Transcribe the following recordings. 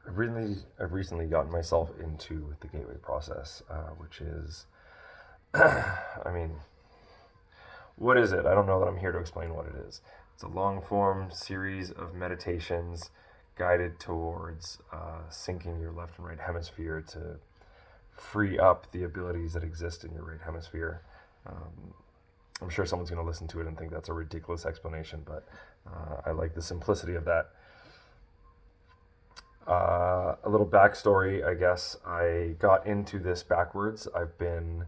I've recently gotten myself into the gateway process, which is, I mean, what is it? I don't know that I'm here to explain what it is. It's a long form series of meditations guided towards syncing your left and right hemisphere to free up the abilities that exist in your right hemisphere. Um, I'm sure someone's going to listen to it and think that's a ridiculous explanation, but I like the simplicity of that. A little backstory, I guess. I got into this backwards. I've been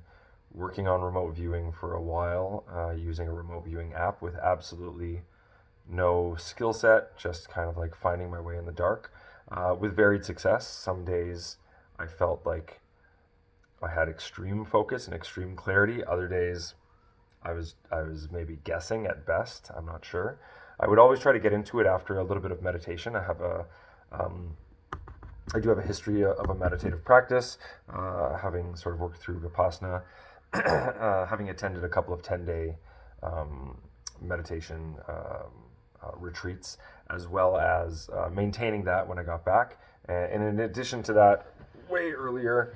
working on remote viewing for a while, using a remote viewing app with absolutely no skill set, just kind of like finding my way in the dark, with varied success. Some days I felt like I had extreme focus and extreme clarity. Other days I was maybe guessing at best. I'm not sure. I would always try to get into it after a little bit of meditation. Um, I do have a history of a meditative practice, having sort of worked through Vipassana, having attended a couple of 10-day meditation retreats, as well as maintaining that when I got back. And in addition to that, way earlier,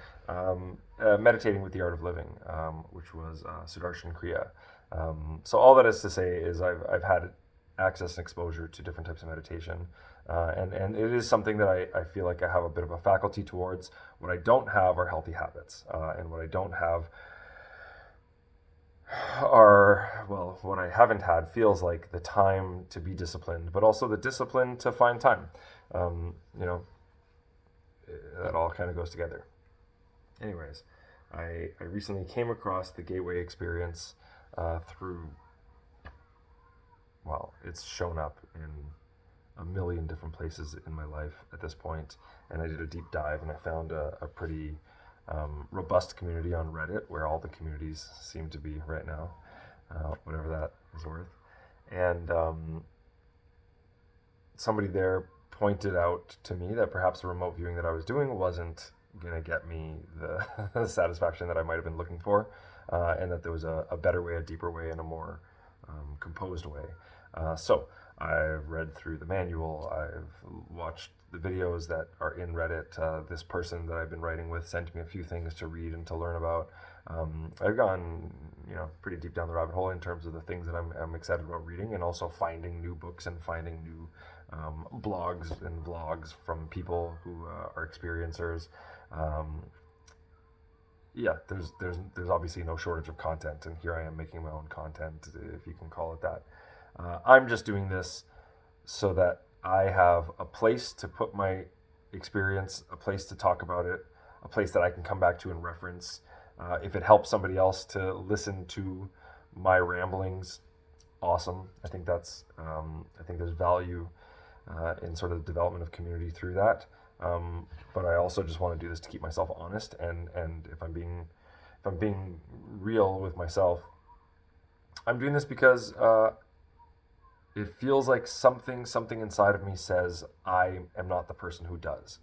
meditating with the Art of Living, which was Sudarshan Kriya. So all that is to say is I've had access and exposure to different types of meditation. And it is something that I feel like I have a bit of a faculty towards. What I don't have are healthy habits. And what I don't have are, well, what I haven't had feels like the time to be disciplined, but also the discipline to find time. Um, you know, that all kind of goes together. Anyways, I recently came across the Gateway experience through, well, it's shown up in a million different places in my life at this point, and I did a deep dive and I found a pretty robust community on Reddit where all the communities seem to be right now, whatever that is worth. And somebody there pointed out to me that perhaps the remote viewing that I was doing wasn't going to get me the satisfaction that I might have been looking for, and that there was a better way, a deeper way, and a more composed way. So I've read through the manual, I've watched the videos that are in Reddit. This person that I've been writing with sent me a few things to read and to learn about. I've gone, pretty deep down the rabbit hole in terms of the things that I'm excited about reading, and also finding new books and finding new blogs and vlogs from people who are experiencers. Um, yeah, there's obviously no shortage of content, and here I am making my own content, if you can call it that. I'm just doing this so that I have a place to put my experience, a place to talk about it, a place that I can come back to and reference. If it helps somebody else to listen to my ramblings, awesome. I think there's value in sort of the development of community through that. But I also just want to do this to keep myself honest, and if I'm being real with myself, I'm doing this because it feels like something inside of me says I am not the person who does.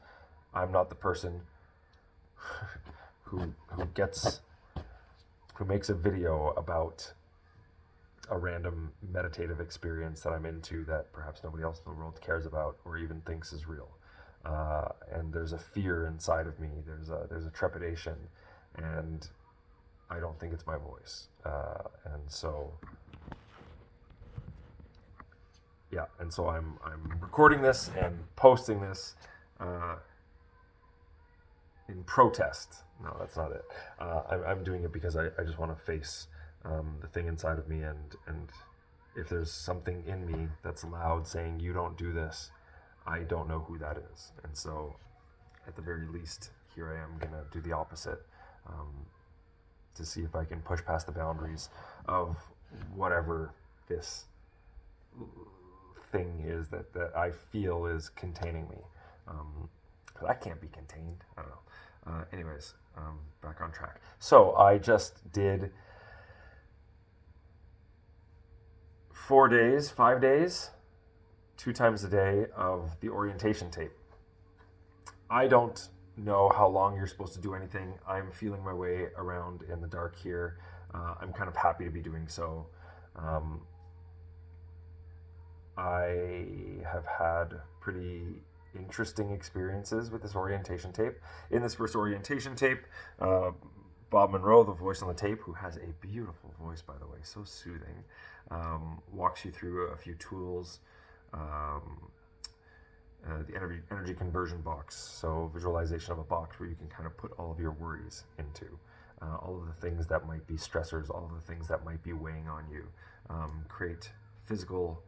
I'm not the person who gets who makes a video about a random meditative experience that I'm into that perhaps nobody else in the world cares about or even thinks is real. And there's a fear inside of me. There's a trepidation, and I don't think it's my voice. And so yeah, and so I'm recording this and posting this uh, in protest. No, that's not it. I'm doing it because I just want to face the thing inside of me, and if there's something in me that's loud saying you don't do this, I don't know who that is. And so at the very least, here I am gonna do the opposite, um, to see if I can push past the boundaries of whatever this thing is that I feel is containing me. Because I can't be contained. I don't know. Anyways, back on track. So I just did 4 days, 5 days, 2 times a day of the orientation tape. I don't know how long you're supposed to do anything. I'm feeling my way around in the dark here. I'm kind of happy to be doing so. Um, I have had pretty interesting experiences with this orientation tape. In this first orientation tape, Bob Monroe, the voice on the tape, who has a beautiful voice, by the way, so soothing, walks you through a few tools. The energy conversion box, so visualization of a box where you can kind of put all of your worries into, all of the things that might be stressors, all of the things that might be weighing on you. Create physical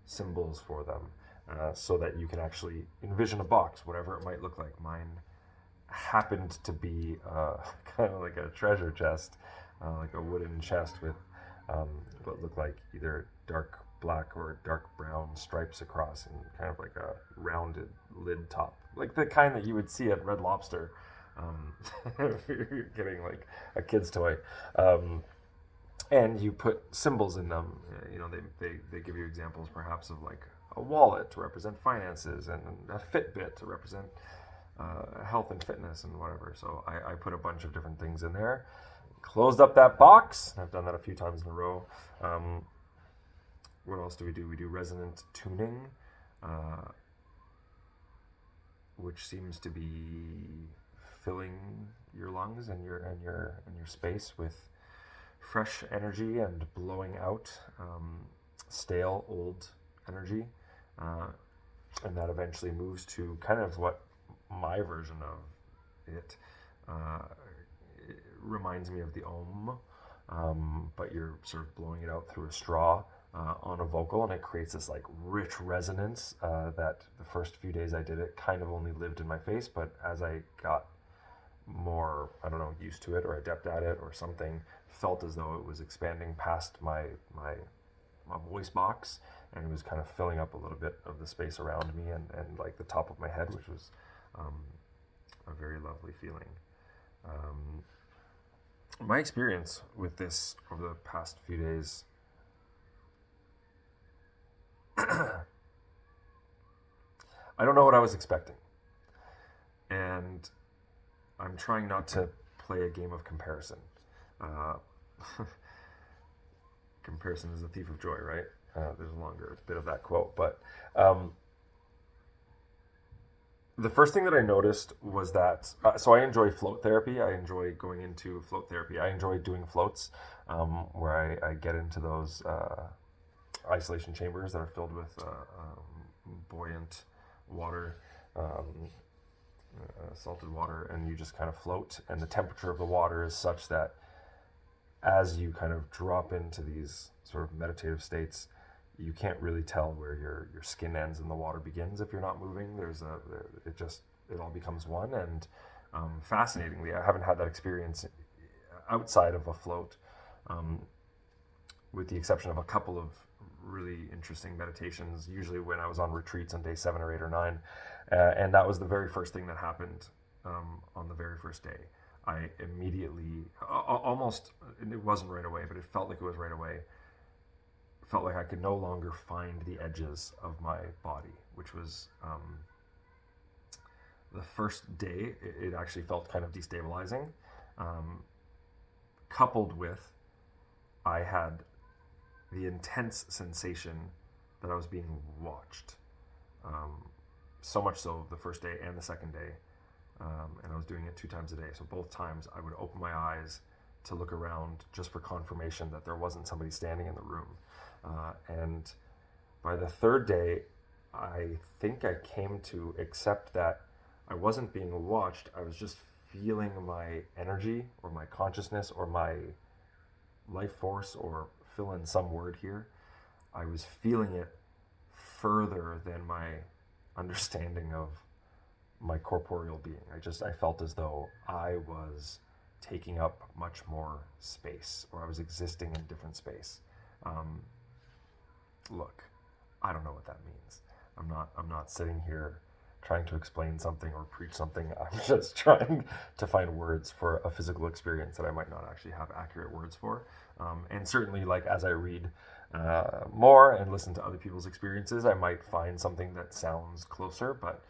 symbols for them, so that you can actually envision a box, whatever it might look like. Mine happened to be kind of like a treasure chest, like a wooden chest with what looked like either dark black or dark brown stripes across, and kind of like a rounded lid top, like the kind that you would see at Red Lobster. If you're getting like a kid's toy. And you put symbols in them. They give you examples perhaps of like a wallet to represent finances, and a Fitbit to represent health and fitness and whatever. So I put a bunch of different things in there, closed up that box. I've done that a few times in a row. What else do? We do resonant tuning, which seems to be filling your lungs and your space with fresh energy and blowing out stale old energy, and that eventually moves to kind of what my version of it, it reminds me of the Om, but you're sort of blowing it out through a straw on a vocal, and it creates this like rich resonance that the first few days I did it kind of only lived in my face, but as I got more, I don't know, used to it or adept at it or something, felt as though it was expanding past my voice box, and it was kind of filling up a little bit of the space around me and like the top of my head, which was a very lovely feeling. My experience with this over the past few days, I don't know what I was expecting, and I'm trying not to play a game of comparison. Comparison is a thief of joy, right? There's a longer bit of that quote, but the first thing that I noticed was that, so I enjoy float therapy. I enjoy going into float therapy. I enjoy doing floats, where I get into those isolation chambers that are filled with buoyant water, salted water, and you just kind of float, and the temperature of the water is such that as you kind of drop into these sort of meditative states, you can't really tell where your skin ends and the water begins if you're not moving. It all becomes one, and fascinatingly, I haven't had that experience outside of a float, with the exception of a couple of really interesting meditations, usually when I was on retreats on day 7 or 8 or 9, and that was the very first thing that happened on the very first day. I immediately, almost, it wasn't right away, but it felt like it was right away, felt like I could no longer find the edges of my body, which was the first day. It actually felt kind of destabilizing, coupled with I had the intense sensation that I was being watched, so much so the first day and the second day, and I was doing it 2 times a day. So both times I would open my eyes to look around just for confirmation that there wasn't somebody standing in the room. And by the 3rd day, I think I came to accept that I wasn't being watched. I was just feeling my energy or my consciousness or my life force, or fill in some word here. I was feeling it further than my understanding of my corporeal being. I felt as though I was taking up much more space, or I was existing in different space. Look, I don't know what that means. I'm not sitting here trying to explain something or preach something. I'm just trying to find words for a physical experience that I might not actually have accurate words for. And certainly, like, as I read more and listen to other people's experiences, I might find something that sounds closer, but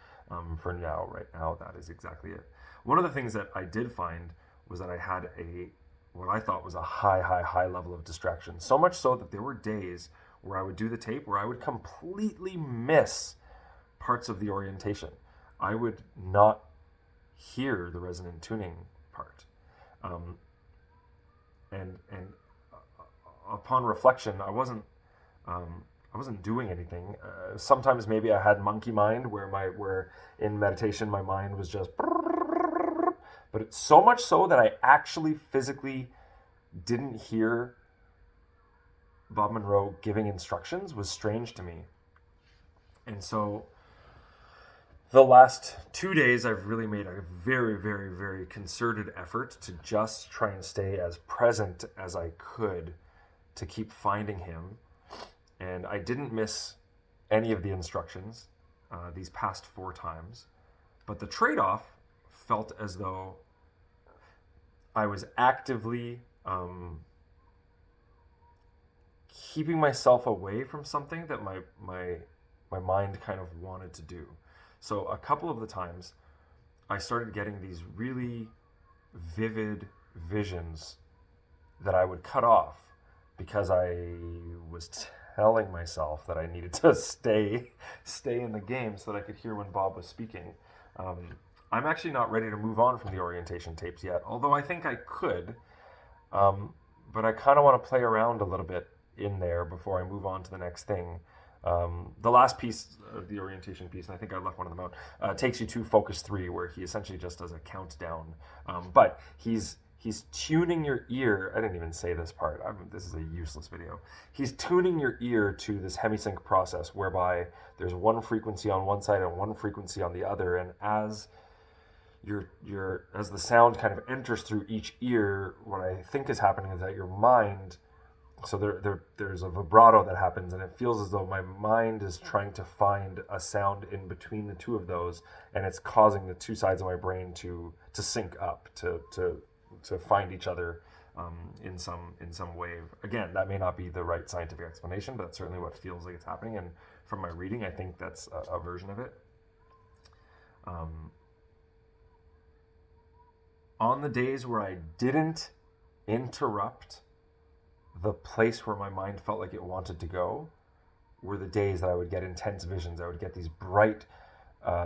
for now, right now, that is exactly it. One of the things that I did find was that I had what I thought was a high level of distraction. So much so that there were days where I would do the tape where I would completely miss parts of the orientation. I would not hear the resonant tuning part. And upon reflection, I wasn't doing anything. Sometimes maybe I had monkey mind, where in meditation my mind was just, but it's so much so that I actually physically didn't hear Bob Monroe giving instructions was strange to me. And so the last 2 days, I've really made a very, very, very concerted effort to just try and stay as present as I could to keep finding him. And I didn't miss any of the instructions these past 4 times. But the trade-off felt as though I was actively keeping myself away from something that my mind kind of wanted to do. So a couple of the times I started getting these really vivid visions that I would cut off because I was telling myself that I needed to stay in the game so that I could hear when Bob was speaking. I'm actually not ready to move on from the orientation tapes yet, although I think I could. But I kind of want to play around a little bit in there before I move on to the next thing. The last piece of the orientation piece, and I think I left one of them out, takes you to Focus 3, where he essentially just does a countdown. But he's tuning your ear. I didn't even say this part. This is a useless video. He's tuning your ear to this hemisync process, whereby there's one frequency on one side and one frequency on the other, and as as the sound kind of enters through each ear, what I think is happening is that your mind, so there's a vibrato that happens, and it feels as though my mind is trying to find a sound in between the two of those, and it's causing the two sides of my brain to sync up, to find each other in some wave. Again, that may not be the right scientific explanation, but that's certainly what feels like it's happening. And from my reading, I think that's a version of it. On the days where I didn't interrupt the place where my mind felt like it wanted to go, were the days that I would get intense visions. I would get these bright,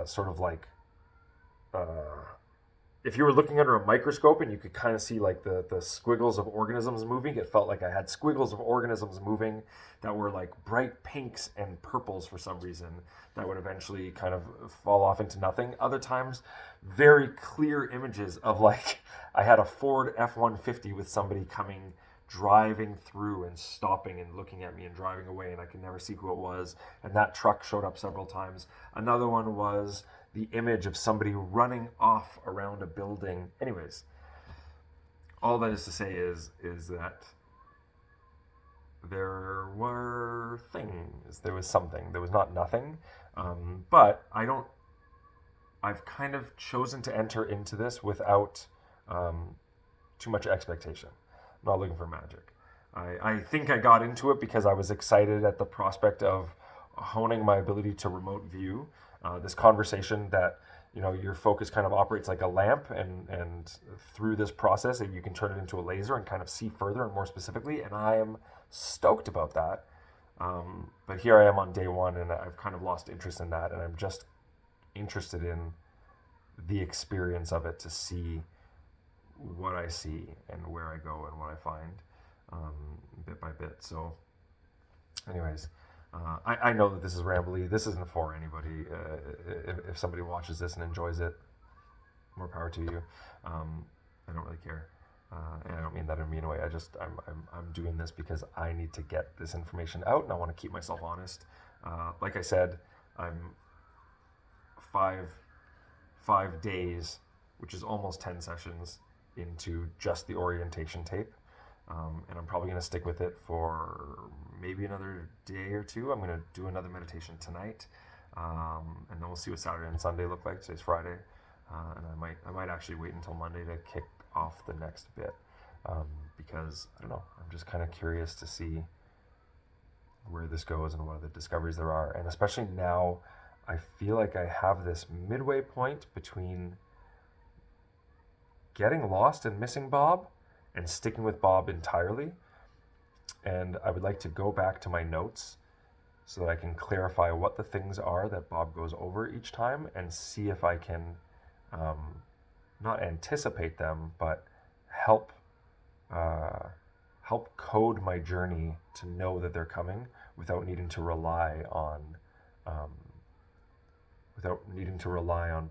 sort of like, if you were looking under a microscope and you could kind of see like the squiggles of organisms moving, it felt like I had squiggles of organisms moving that were like bright pinks and purples for some reason that would eventually kind of fall off into nothing. Other times, very clear images of like, I had a Ford F-150 with somebody coming, driving through and stopping and looking at me and driving away, and I could never see who it was. And that truck showed up several times. Another one was the image of somebody running off around a building. Anyways, all that is to say is that there were things. There was something. There was not nothing. But I've kind of chosen to enter into this without too much expectation. I'm not looking for magic. I think I got into it because I was excited at the prospect of honing my ability to remote view. This conversation that, your focus kind of operates like a lamp, and through this process you can turn it into a laser and kind of see further and more specifically, and I am stoked about that. But here I am on day 1, and I've kind of lost interest in that, and I'm just interested in the experience of it to see what I see and where I go and what I find bit by bit. So anyways, I know that this is rambly. This isn't for anybody. If somebody watches this and enjoys it, more power to you. I don't really care. And I don't mean that in a mean way. I'm doing this because I need to get this information out, and I want to keep myself honest. Like I said, I'm 5 days, which is almost 10 sessions, into just the orientation tape. And I'm probably going to stick with it for maybe another day or two. I'm going to do another meditation tonight, and then we'll see what Saturday and Sunday look like. Today's Friday, and I might actually wait until Monday to kick off the next bit, because I don't know. I'm just kind of curious to see where this goes and what other discoveries there are, and especially now, I feel like I have this midway point between getting lost and missing Bob and sticking with Bob entirely. And I would like to go back to my notes so that I can clarify what the things are that Bob goes over each time and see if I can not anticipate them, but help help code my journey to know that they're coming without needing to rely on um,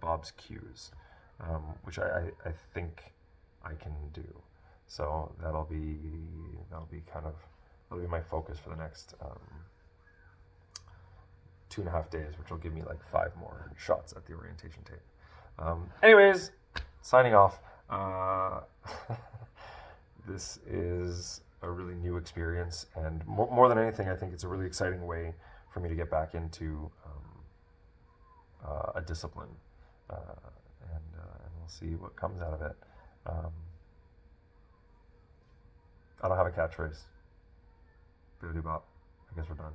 Bob's cues, which I think I can do. So that'll be my focus for the next 2.5 days, which will give me like 5 more shots at the orientation tape. Anyways, signing off. This is a really new experience, and more than anything, I think it's a really exciting way for me to get back into a discipline, and we'll see what comes out of it. I don't have a catchphrase. Boody bop. I guess we're done.